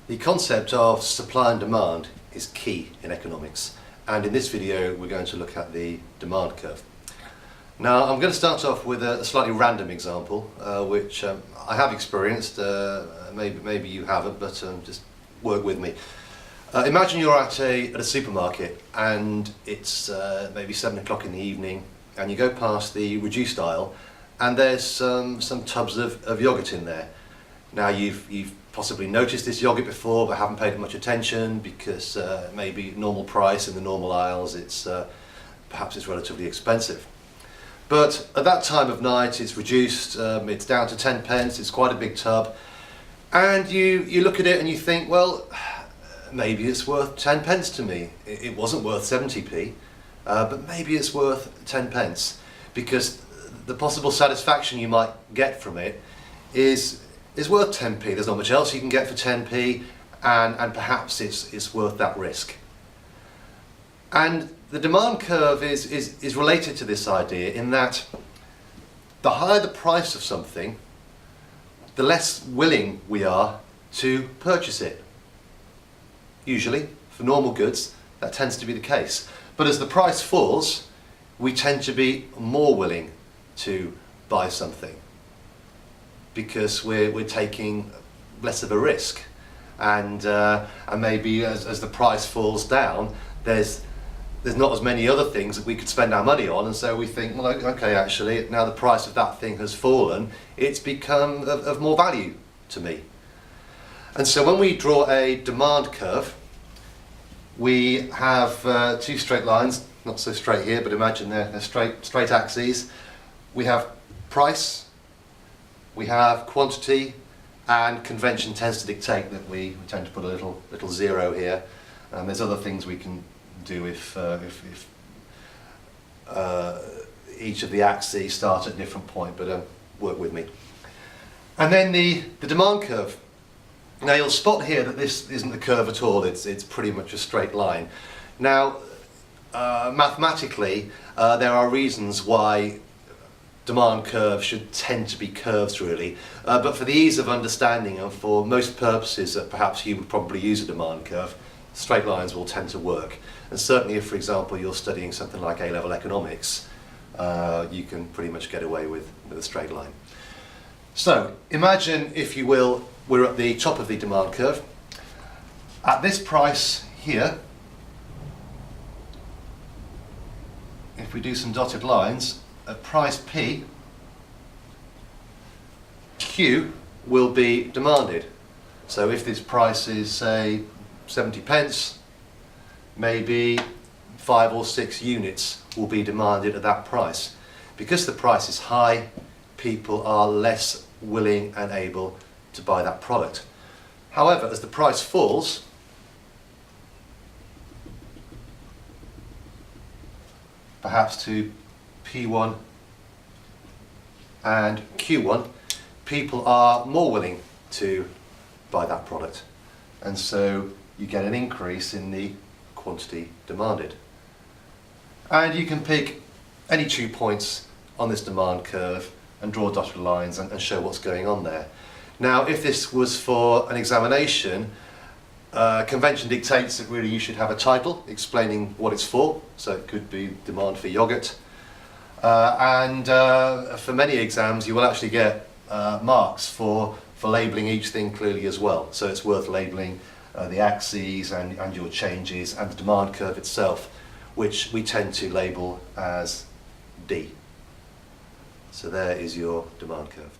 The concept of supply and demand is key in economics, and in this video we're going to look at the demand curve. Now I'm going to start off with a slightly random example which I have experienced, maybe you haven't, but just work with me. Imagine you're at a supermarket and it's maybe 7 o'clock in the evening and you go past the reduced aisle and there's some tubs of yogurt in there. Now you've possibly noticed this yogurt before but haven't paid much attention because maybe normal price in the normal aisles, perhaps it's relatively expensive. But at that time of night it's reduced, it's down to 10 pence, it's quite a big tub, and you look at it and you think, well, maybe it's worth 10 pence to me. It wasn't worth 70p, but maybe it's worth 10 pence because the possible satisfaction you might get from it is worth 10p. There's not much else you can get for 10p, and perhaps it's worth that risk. And the demand curve is related to this idea in that the higher the price of something, the less willing we are to purchase it. Usually, for normal goods, that tends to be the case. But as the price falls, we tend to be more willing to buy something because we're taking less of a risk, and maybe as the price falls down, there's not as many other things that we could spend our money on, and so we think, well, okay, actually now the price of that thing has fallen, it's become of more value to me. And so when we draw a demand curve, we have two straight lines, not so straight here, but imagine they're straight axes. We have price, we have quantity, and convention tends to dictate that we tend to put a little zero here. There's other things we can do if each of the axes start at a different point, but work with me. And then the demand curve. Now you'll spot here that this isn't a curve at all, it's pretty much a straight line. Now mathematically there are reasons why demand curves should tend to be curves really, but for the ease of understanding and for most purposes that perhaps you would probably use a demand curve, straight lines will tend to work. And certainly if, for example, you're studying something like A-level economics, you can pretty much get away with a straight line. So imagine, if you will, we're at the top of the demand curve. At this price here, if we do some dotted lines, at price P, Q will be demanded. So if this price is, say, 70 pence, maybe 5 or 6 units will be demanded at that price. Because the price is high, people are less willing and able to buy that product. However, as the price falls, perhaps to P1 and Q1, people are more willing to buy that product, and so you get an increase in the quantity demanded. And you can pick any 2 points on this demand curve and draw dotted lines and show what's going on there. Now if this was for an examination, convention dictates that really you should have a title explaining what it's for, so it could be demand for yogurt, and for many exams you will actually get marks for labelling each thing clearly as well, so it's worth labelling the axes and your changes and the demand curve itself, which we tend to label as D. So there is your demand curve.